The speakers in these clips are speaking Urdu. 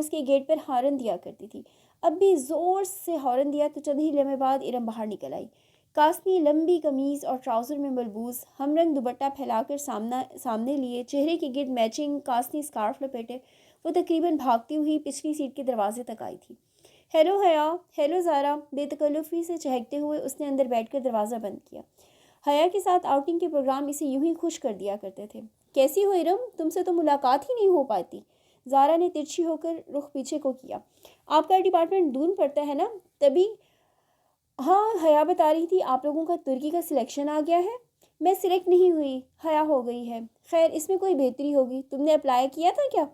اس کے گیٹ پر ہارن دیا کرتی تھی۔ اب بھی زور سے ہارن دیا تو چند ہی لمحے بعد ارم باہر نکل آئی۔ کاسنی لمبی قمیض اور ٹراؤزر میں ملبوس ہم رنگ دوپٹہ پھیلا کر سامنے لیے، چہرے کے گرد میچنگ کاسنی اسکارف لپیٹے، وہ تقریباً بھاگتی ہوئی پچھلی سیٹ کے دروازے تک آئی تھی۔ ہیلو حیا، ہیلو زارا، بے تکلفی سے چہکتے ہوئے اس نے اندر بیٹھ کر دروازہ بند کیا۔ حیا کے ساتھ آؤٹنگ کے پروگرام اسے یوں ہی خوش کر دیا کرتے تھے۔ کیسی ہو ارم؟ تم سے تو ملاقات ہی نہیں ہو پاتی۔ زارا نے ترچھی ہو کر رخ پیچھے کو کیا۔ آپ کا ڈپارٹمنٹ دور پڑتا ہے نا؟ تبھی ہاں، حیا بتا رہی تھی آپ لوگوں کا ترکی کا سلیکشن آ گیا ہے۔ میں سلیکٹ نہیں ہوئی، حیا ہو گئی ہے۔ خیر اس میں کوئی بہتری ہوگی، تم نے اپلائی کیا تھا کیا؟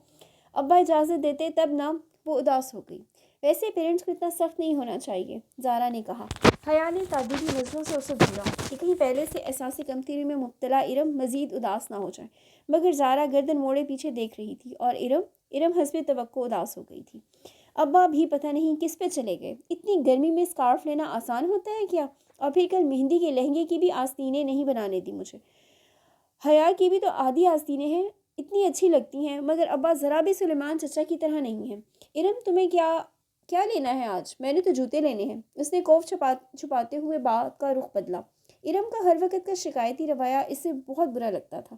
ابا اجازت دیتے تب نا۔ وہ اداس ہو گئی۔ ویسے پیرنٹس کو اتنا سخت نہیں ہونا چاہیے، زارا نے کہا۔ حیا نے تعجبی نظروں سے اسے گھورا کہ کہیں پہلے سے احساس کمتری میں مبتلا ارم مزید اداس نہ ہو جائے، مگر زارا گردن موڑے پیچھے دیکھ رہی تھی اور ارم حسب توقع اداس ہو گئی تھی۔ ابا بھی پتہ نہیں کس پہ چلے گئے۔ اتنی گرمی میں اسکارف لینا آسان ہوتا ہے کیا؟ اور پھر کل مہندی کے لہنگے کی بھی آستینیں نہیں بنانے دی مجھے۔ حیا کی بھی تو آدھی آستینیں ہیں، اتنی اچھی لگتی ہیں، مگر ابا ذرا بھی سلیمان چچا کی طرح نہیں ہیں۔ ارم تمہیں کیا لینا ہے آج؟ میں نے تو جوتے لینے ہیں۔ اس نے خوف چھپاتے ہوئے بات کا رخ بدلا۔ ارم کا ہر وقت کا شکایتی رویہ اس سے بہت برا لگتا تھا۔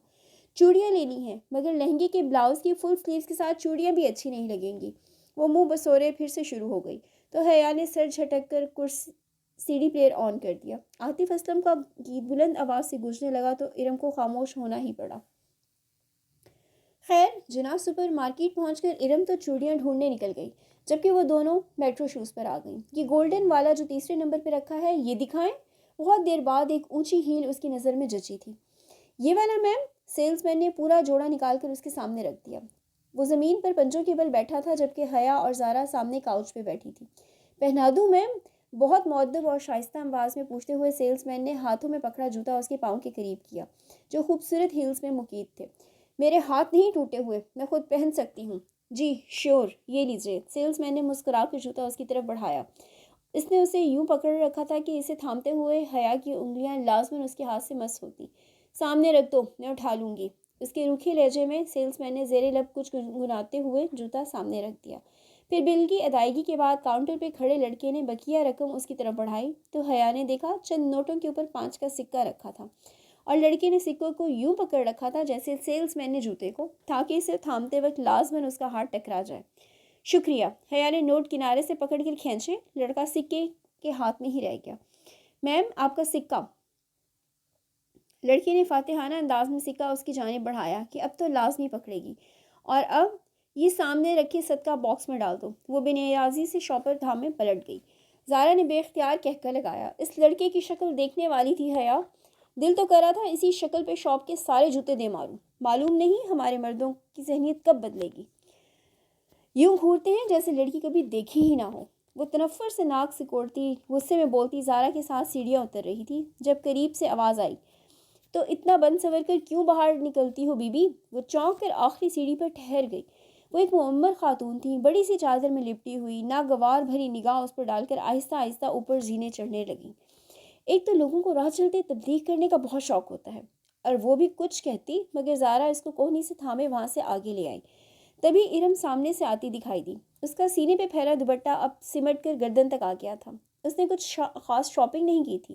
چوڑیاں لینی ہیں، مگر لہنگے کے بلاؤز کی فل سلیوز کے ساتھ چوڑیاں بھی اچھی نہیں لگیں گی۔ وہ منہ بسورے پھر سے شروع ہو گئی تو حیا نے سر جھٹک کر سی ڈی پلیئر آن کر دیا۔ عاطف اسلم کا گیت بلند آواز سے گونجنے لگا تو ارم کو خاموش ہونا ہی پڑا۔ خیر جناب سپر مارکیٹ پہنچ کر ارم تو چوڑیاں ڈھونڈنے نکل گئی، جبکہ وہ دونوں میٹرو شوز پر آ گئیں۔ یہ گولڈن والا جو تیسرے نمبر پہ رکھا ہے یہ دکھائیں۔ بہت دیر بعد ایک اونچی ہیل اس کی نظر میں جچی تھی۔ یہ والا میم؟ سیلز مین نے پورا جوڑا نکال کر اس کے سامنے رکھ دیا۔ وہ زمین پر پنجوں کے بل بیٹھا تھا، جبکہ حیا اور زارا سامنے کاؤچ پہ بیٹھی تھی۔ پہنا دوں میم؟ بہت مؤدب اور شائستہ انداز میں پوچھتے ہوئے سیلز مین نے ہاتھوں میں پکڑا جوتا اس کے پاؤں کے قریب کیا، جو خوبصورت ہیلز میں مقید تھے۔ میرے ہاتھ نہیں ٹوٹے ہوئے، میں خود پہن سکتی ہوں۔ جی شیور، یہ لیجیے۔ سیلز مین نے مسکرا کر جوتا اس کی طرف بڑھایا۔ اس نے اسے یوں پکڑ رکھا تھا کہ اسے تھامتے ہوئے حیا کی انگلیاں لازماً اس کے ہاتھ سے مس ہوتی۔ سامنے رکھ دو، میں اٹھا لوں گی۔ اس کے روکھے لہجے میں سیلز مین نے زیر لب کچھ گنگناتے ہوئے جوتا سامنے رکھ دیا۔ پھر بل کی ادائیگی کے بعد کاؤنٹر پہ کھڑے لڑکے نے بقیہ رقم اس کی طرف بڑھائی تو حیا نے دیکھا چند نوٹوں کے اوپر 5 کا سکہ رکھا تھا، اور لڑکے نے سکوں کو یوں پکڑ رکھا تھا جیسے سیلز مین نے جوتے کو، تاکہ اسے تھامتے وقت لازماً اس کا ہاتھ ٹکرا جائے۔ شکریہ۔ حیا نے نوٹ کنارے سے پکڑ کر کھینچے، لڑکا سکے کے ہاتھ میں ہی رہ گیا۔ میم آپ کا سکہ۔ لڑکی نے فاتحانہ انداز میں سکہ اس کی جانب بڑھایا کہ اب تو لازمی پکڑے گی، اور اب یہ سامنے رکھے صدقہ باکس میں ڈال دو۔ وہ بے نیازی سے شاپر دھامے پلٹ گئی۔ زارا نے بے اختیار کہکہ لگایا۔ اس لڑکے کی شکل دیکھنے والی تھی حیا۔ دل تو کرا تھا اسی شکل پہ شاپ کے سارے جوتے دے ماروں۔ معلوم نہیں ہمارے مردوں کی ذہنیت کب بدلے گی۔ یوں گھورتے ہیں جیسے لڑکی کبھی دیکھی ہی نہ ہو۔ وہ تنفر سے ناک سکوڑتی غصے میں بولتی زارا کے ساتھ سیڑھیاں اتر رہی تھی، جب قریب سے آواز آئی، تو اتنا بند سنور کر کیوں باہر نکلتی ہو بی بی؟ وہ چونک کر آخری سیڑھی پر ٹھہر گئی۔ وہ ایک معمر خاتون تھی، بڑی سی چادر میں لپٹی ہوئی، ناگوار بھری نگاہ اس پر ڈال کر آہستہ آہستہ اوپر زینے چڑھنے لگیں۔ ایک تو لوگوں کو راہ چلتے تبلیغ کرنے کا بہت شوق ہوتا ہے، اور وہ بھی کچھ کہتی، مگر زارا اس کو کوہنی سے تھامے وہاں سے آگے لے آئی۔ تبھی ارم سامنے سے آتی دکھائی دی۔ اس کا سینے پہ پھیلا دوپٹہ اب سمٹ کر گردن تک آ گیا تھا۔ اس نے کچھ خاص شاپنگ نہیں کی تھی،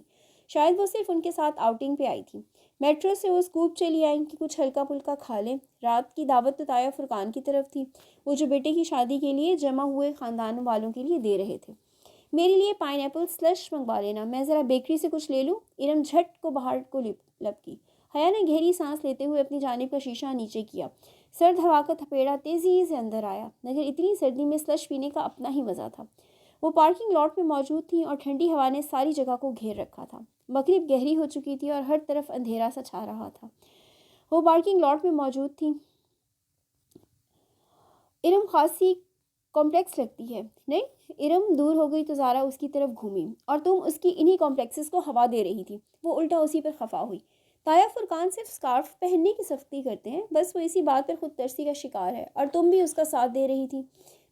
شاید وہ صرف ان کے ساتھ آؤٹنگ پہ آئی تھی۔ میٹرو سے وہ اسکوپ چلی آئیں کہ کچھ ہلکا پھلکا کھا لیں۔ رات کی دعوت تو تایا فرقان کی طرف تھی، وہ جو بیٹے کی شادی کے لیے جمع ہوئے خاندان والوں کے لیے دے رہے تھے۔ میرے لیے پائن ایپل سلش منگوا لینا، میں ذرا بیکری سے کچھ لے لوں۔ ارم جھٹ کو باہر کو لپ کی۔ حیا نے گہری سانس لیتے ہوئے اپنی جانب کا شیشہ نیچے کیا۔ سرد ہوا کا تھپیڑا تیزی سے اندر آیا، مگر اتنی سردی میں سلش پینے کا اپنا ہی مزہ تھا۔ وہ پارکنگ لاٹ میں موجود تھیں اور ٹھنڈی ہوا نے ساری جگہ کو گھیر رکھا تھا۔ مغرب گہری ہو چکی تھی اور ہر طرف اندھیرا سا چھا رہا تھا۔ وہ پارکنگ لاٹ میں موجود تھیں۔ ارم خاصی کمپلیکس لگتی ہے، نہیں؟ ارم دور ہو گئی تو زارا اس کی طرف گھومی، اور تم اس کی انہی کمپلیکسز کو ہوا دے رہی تھی۔ وہ الٹا اسی پر خفا ہوئی۔ تایا فرقان صرف سکارف پہننے کی سختی کرتے ہیں، بس وہ اسی بات پر خود ترسی کا شکار ہے، اور تم بھی اس کا ساتھ دے رہی تھی۔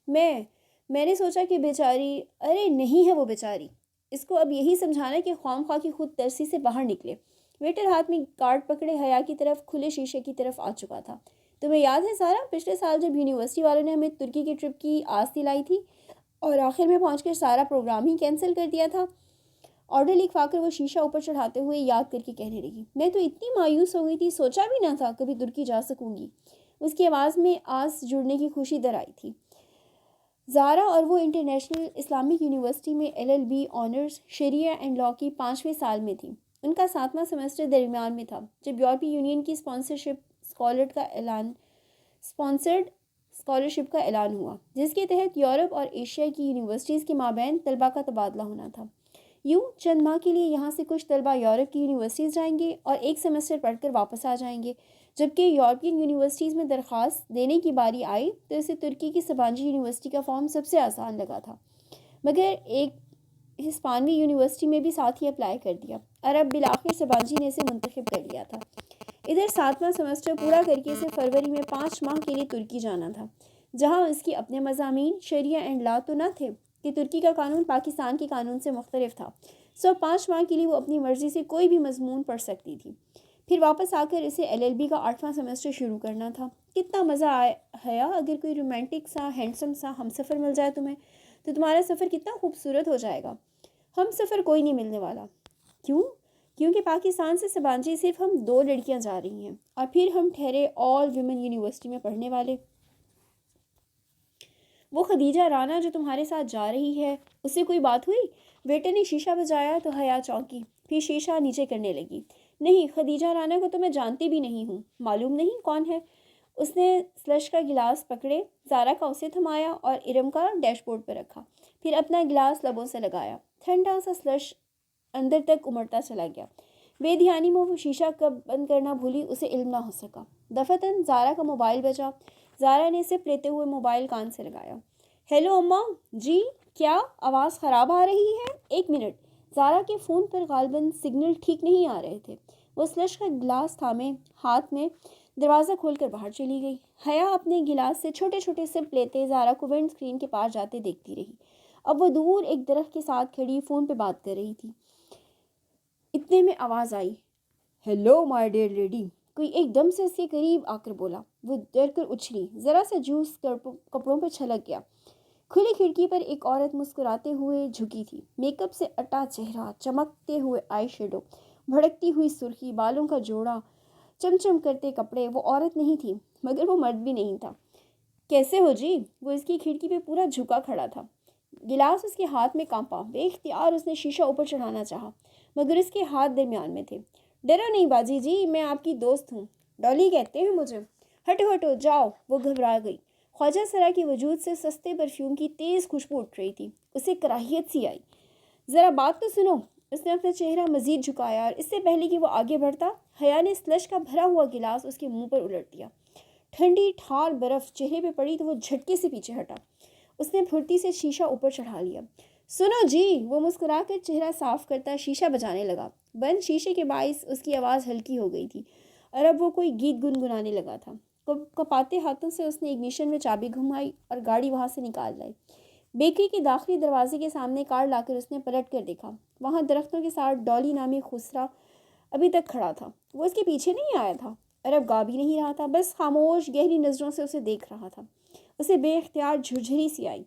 میں نے سوچا کہ بیچاری، ارے نہیں ہے وہ بیچاری، اس کو اب یہی سمجھانا کہ خواہ مخواہ کی خود ترسی سے باہر نکلے۔ ویٹر ہاتھ میں کارڈ پکڑے حیا کی طرف کھلے شیشے کی طرف آ چکا تھا۔ تمہیں یاد ہے سارا، پچھلے سال جب یونیورسٹی والوں نے ہمیں ترکی کی ٹرپ کی آس دلائی تھی اور آخر میں پہنچ کر سارا پروگرام ہی کینسل کر دیا تھا؟ آرڈر لکھوا کر وہ شیشہ اوپر چڑھاتے ہوئے یاد کر کے کہنے لگی، میں تو اتنی مایوس ہو گئی تھی، سوچا بھی نہ تھا کبھی ترکی جا سکوں گی۔ اس کی آواز میں آس جڑنے کی خوشی در آئی تھی۔ زارا اور وہ انٹرنیشنل اسلامک یونیورسٹی میں LLB honours Shariah and law کی 5ویں سال میں تھی۔ ان کا 7واں سیمسٹر درمیان میں تھا جب یورپی یونین کی اسپانسرڈ اسکالرشپ کا اعلان ہوا، جس کے تحت یورپ اور ایشیا کی یونیورسٹیز کے مابین طلباء کا تبادلہ ہونا تھا۔ یوں چند ماہ کے لیے یہاں سے کچھ طلباء یورپ کی یونیورسٹیز جائیں گے اور ایک سیمسٹر پڑھ کر واپس آ جائیں گے۔ جبکہ یورپین یونیورسٹیز میں درخواست دینے کی باری آئی تو اسے ترکی کی سبانجی یونیورسٹی کا فارم سب سے آسان لگا تھا، مگر ایک ہسپانوی یونیورسٹی میں بھی ساتھ ہی اپلائی کر دیا اور اب بالآخر سبانجی نے اسے منتخب کر لیا تھا۔ ادھر 7واں سیمسٹر پورا کر کے اسے فروری میں 5 ماہ کے لیے ترکی جانا تھا، جہاں اس کے اپنے مضامین شریعہ اینڈ لاء تو نہ تھے کہ ترکی کا قانون پاکستان کے قانون سے مختلف تھا، سو 5 ماہ کے لیے وہ اپنی مرضی سے کوئی بھی مضمون پڑھ سکتی تھی۔ پھر واپس آ کر اسے LLB کا 8واں سیمسٹر شروع کرنا تھا۔ کتنا مزہ آیا اگر کوئی رومانٹک سا ہینڈسم سا ہم سفر مل جائے تمہیں، تو تمہارا سفر کتنا خوبصورت ہو جائے گا۔ ہم سفر کوئی نہیں ملنے والا۔ کیوں؟ کیونکہ پاکستان سے سبانجی صرف ہم 2 لڑکیاں جا رہی ہیں اور پھر ہم ٹھہرے آل ویمن یونیورسٹی میں پڑھنے والے۔ وہ خدیجہ رانا جو تمہارے ساتھ جا رہی ہے، اس سے کوئی بات ہوئی؟ ویٹر نے شیشہ بجایا تو حیا چونکی، پھر شیشہ نیچے کرنے لگی۔ نہیں، خدیجہ رانا کو تو میں جانتی بھی نہیں ہوں۔ معلوم نہیں کون ہے؟ اس نے سلش کا گلاس پکڑے، زارا کا اسے تھمایا اور ارم کا ڈیش بورڈ پر رکھا، پھر اپنا گلاس لبوں سے لگایا۔ ٹھنڈا سا سلش اندر تک امڑتا چلا گیا۔ بے دھیانی میں وہ شیشہ کب بند کرنا بھولی اسے علم نہ ہو سکا۔ دفعتاً زارا کا موبائل بجا۔ زارا نے سپ لیتے ہوئے موبائل کان سے لگایا۔ ہیلو اماں جی، کیا آواز خراب آ رہی ہے؟ 1 منٹ۔ زارا کے فون پر غالباً سگنل ٹھیک نہیں آ رہے تھے۔ وہ سلش کا گلاس تھامے ہاتھ میں دروازہ کھول کر باہر چلی گئی۔ حیا اپنے گلاس سے چھوٹے چھوٹے سپ لیتے زارا کو ونڈ اسکرین کے پاس جاتے دیکھتی رہی۔ اب وہ دور ایک درخت کے ساتھ کھڑی فون پہ بات کر رہی تھی۔ اتنے میں آواز آئی، ہیلو مائی ڈیئر لیڈی۔ کوئی ایک دم سے اس کے قریب آ کر بولا۔ وہ ڈر کر اچھلی، ذرا سا جوس کپڑوں پر چھلک گیا۔ کھلی کھڑکی پر ایک عورت مسکراتے ہوئے جھکی تھی، میک اپ سے اٹا چہرہ، چمکتے ہوئے آئی شیڈو، بھڑکتی ہوئی سرخی، بالوں کا جوڑا، چمچم کرتے کپڑے۔ وہ عورت نہیں تھی مگر وہ مرد بھی نہیں تھا۔ کیسے ہو جی؟ وہ اس کی کھڑکی پہ پورا جھکا کھڑا تھا، گلاس اس کے ہاتھ میں کانپا۔ بے اختیار اس نے شیشہ اوپر چڑھانا چاہا مگر اس کے ہاتھ درمیان میں تھے۔ ڈرو نہیں باجی جی، میں آپ کی دوست ہوں، ڈالی کہتے ہیں مجھے۔ ہٹو ہٹو جاؤ۔ وہ گھبرا گئی۔ خواجہ سرا کے وجود سے سستے پرفیوم کی تیز خوشبو اٹھ رہی تھی۔ اسے کراہیت سی آئی۔ ذرا بات تو سنو۔ اس نے اپنا چہرہ مزید جھکایا اور اس سے پہلے کہ وہ آگے بڑھتا، حیا نے سلش کا بھرا ہوا گلاس اس کے منہ پر الٹ دیا۔ ٹھنڈی ٹھار برف چہرے پہ پڑی تو وہ جھٹکے سے پیچھے ہٹا۔ اس نے پھرتی سے شیشہ اوپر چڑھا لیا۔ سنو جی، وہ مسکرا کر چہرہ صاف کرتا شیشہ بجانے لگا۔ بند شیشے کے باعث اس کی آواز ہلکی ہو گئی تھی اور اب وہ کوئی گیت گنگنانے لگا تھا۔ کپاتے ہاتھوں سے اس نے اگنیشن میں چابی گھمائی اور گاڑی وہاں سے نکال لائی۔ بیکری کے داخلی دروازے کے سامنے کار لا کر اس نے پلٹ کر دیکھا۔ وہاں درختوں کے ساتھ ڈالی نامی خسرا ابھی تک کھڑا تھا۔ وہ اس کے پیچھے نہیں آیا تھا اور اب گا بھی نہیں رہا تھا، بس خاموش گہری نظروں سے اسے دیکھ رہا تھا۔ اسے بے اختیار جھرجھری سی آئی۔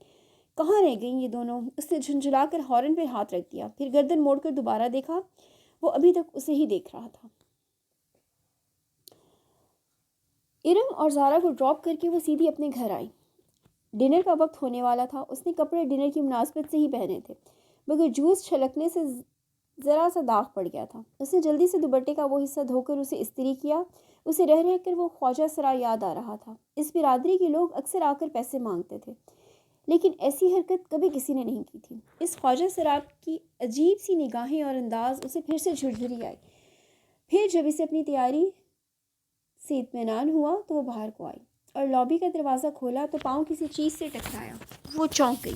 کہاں رہ گئیں یہ دونوں؟ اس نے جھنجھلا کر ہارن پہ ہاتھ رکھ دیا، پھر گردن موڑ کر دوبارہ دیکھا۔ وہ ابھی تک اسے ہی دیکھ رہا تھا۔ ارم اور زارا کو ڈراپ کر کے وہ سیدھی اپنے گھر آئی۔ ڈنر کا وقت ہونے والا تھا۔ اس نے کپڑے ڈنر کی مناسبت سے ہی پہنے تھے مگر جوس چھلکنے سے ذرا سا داغ پڑ گیا تھا۔ اس نے جلدی سے دوپٹے کا وہ حصہ دھو کر اسے استری کیا۔ اسے رہ رہ کر وہ خواجہ سرا یاد آ رہا تھا۔ اس برادری کے لوگ اکثر آ کر پیسے مانگتے تھے لیکن ایسی حرکت کبھی کسی نے نہیں کی تھی۔ اس خواجہ سرا کی عجیب سی نگاہیں اور انداز اسے پھر سے جھرجھری آئی۔ پھر جب اسے اپنی تیاری سے اطمینان ہوا تو وہ باہر کو آئی اور لابی کا دروازہ کھولا تو پاؤں کسی چیز سے ٹکرایا۔ وہ چونک گئی۔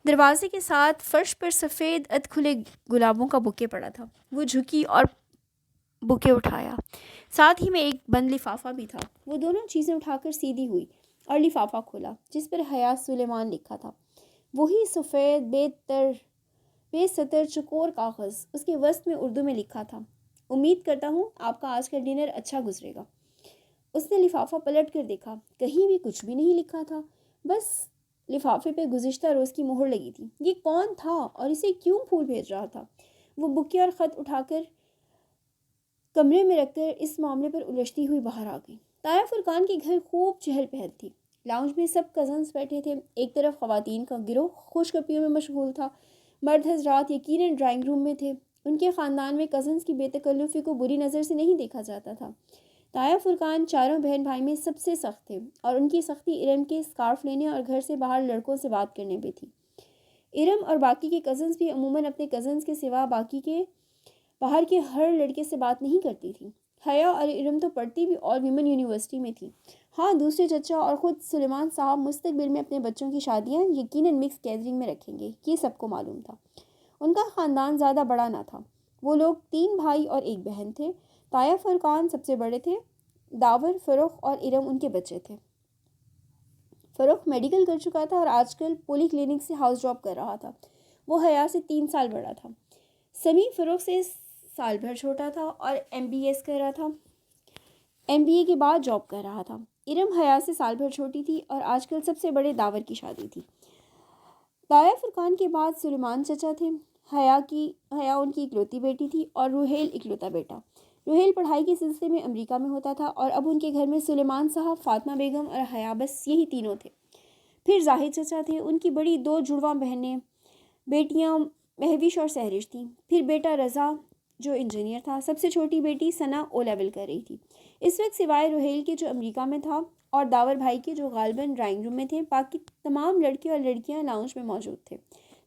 دروازے کے ساتھ فرش پر سفید ادھ کھلے گلابوں کا بوکے پڑا تھا۔ وہ جھکی اور بوکے اٹھایا، ساتھ ہی میں ایک بند لفافہ بھی تھا۔ وہ دونوں چیزیں اٹھا کر سیدھی ہوئی اور لفافہ کھولا جس پر حیات سلیمان لکھا تھا۔ وہی سفید بے سطر چکور کاغذ، اس کے وسط میں اردو میں لکھا تھا، امید کرتا ہوں آپ کا آج کا ڈنر اچھا گزرے گا۔ اس نے لفافہ پلٹ کر دیکھا، کہیں بھی کچھ بھی نہیں لکھا تھا، بس لفافے پہ گزشتہ روز کی مہر لگی تھی۔ یہ کون تھا اور اسے کیوں پھول بھیج رہا تھا؟ وہ بکے اور خط اٹھا کر کمرے میں رکھ کر اس معاملے پر الجھتی ہوئی باہر آ گئی۔ طاہر فرقان کے گھر خوب چہل پہل تھی۔ لاؤنج میں سب کزنز بیٹھے تھے، ایک طرف خواتین کا گروہ خوش گپیوں میں مشغول تھا، مرد حضرات یقیناً ڈرائنگ روم میں تھے۔ ان کے خاندان میں کزنز کی بے تکلفی کو بری نظر سے نہیں دیکھا جاتا تھا۔ طاہر فرقان چاروں بہن بھائی میں سب سے سخت تھے اور ان کی سختی ارم کے اسکارف لینے اور گھر سے باہر لڑکوں سے بات کرنے پہ تھی۔ ارم اور باقی کے کزنز بھی عموماً اپنے کزنز کے سوا باقی کے باہر کے ہر لڑکے سے بات نہیں کرتی تھی۔ حیا اور ارم تو پڑھتی بھی آل ویمن یونیورسٹی میں تھی۔ ہاں، دوسرے چچا اور خود سلیمان صاحب مستقبل میں اپنے بچوں کی شادیاں یقیناً مکس گیدرنگ میں رکھیں گے، یہ سب کو معلوم تھا۔ ان کا خاندان زیادہ بڑا نہ تھا، وہ لوگ 3 بھائی اور 1 بہن تھے۔ طاہر فرقان سب سے بڑے تھے، داور، فروخ اور ارم ان کے بچے تھے۔ فروخ میڈیکل کر چکا تھا اور آج کل پولی کلینک سے ہاؤس جاب کر رہا تھا۔ وہ حیا سے 3 سال بڑا تھا۔ سمیع فروخ سے سال بھر چھوٹا تھا اور MBS کر رہا تھا، MBA کے بعد جاب کر رہا تھا۔ ارم حیا سے سال بھر چھوٹی تھی اور آج کل سب سے بڑے داور کی شادی تھی۔ طاہر فرقان کے بعد سلیمان چچا تھے۔ حیا ان کی اکلوتی بیٹی تھی اور روحیل اکلوتا بیٹا۔ روحیل پڑھائی کے سلسلے میں امریکہ میں ہوتا تھا اور اب ان کے گھر میں سلیمان صاحب، فاطمہ بیگم اور حیا، بس یہی تینوں تھے۔ پھر زاہد چچا تھے، ان کی بڑی 2 جڑواں بہنیں، بیٹیاں مہوش اور سہرش تھیں، پھر بیٹا رضا جو انجینئر تھا، سب سے چھوٹی بیٹی ثنا او لیول کر رہی تھی۔ اس وقت سوائے روحیل کے جو امریکہ میں تھا اور داور بھائی کے جو غالباً ڈرائنگ روم میں تھے، باقی تمام لڑکے اور لڑکیاں لاؤنج میں موجود تھے۔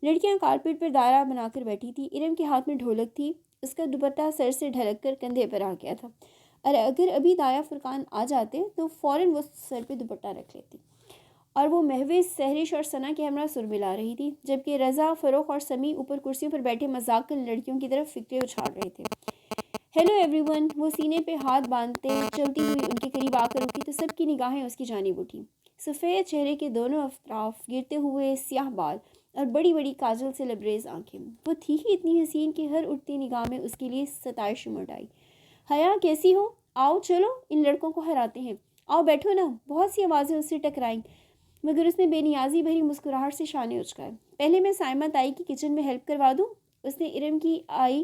لڑکیاں کارپیٹ پر دائرہ بنا کر بیٹھی تھی۔ ارم کے ہاتھ میں ڈھولک تھی، اس کا دوپٹہ سر سے ڈھلک کر کندھے پر آ گیا تھا، اور اگر ابھی طاہر فرقان آ جاتے تو فوراً وہ سر پہ دوپٹہ رکھ لیتی، اور وہ مہوش، سہرش اور ثنا کے ہمراہ سر ملا رہی تھی، جبکہ رضا، فروخ اور سمیع اوپر کرسیوں پر بیٹھے مذاقن لڑکیوں کی طرف فکرے اچھال رہے تھے۔ ہیلو ایوری ون، وہ سینے پہ ہاتھ باندھتے چلتی ہوئی ان کے قریب آ کر رکی تو سب کی نگاہیں اس کی جانب اٹھی۔ سفید چہرے کے دونوں اطراف گرتے ہوئے سیاہ بال اور بڑی بڑی کاجل سے لبریز آنکھیں، وہ تھی ہی اتنی حسین کہ ہر اٹھتی نگاہ میں اس کے لیے ستائش امڑ آئی۔ حیا کیسی ہو؟ آؤ چلو ان لڑکوں کو ہراتے ہیں، آؤ بیٹھو نا۔ بہت سی آوازیں اس سے ٹکرائیں مگر اس نے بے نیازی بھری مسکراہٹ سے شانے اچکائے۔ پہلے میں سائمہ تائی کی کچن میں ہیلپ کروا دوں؟ اس نے ارم کی آئی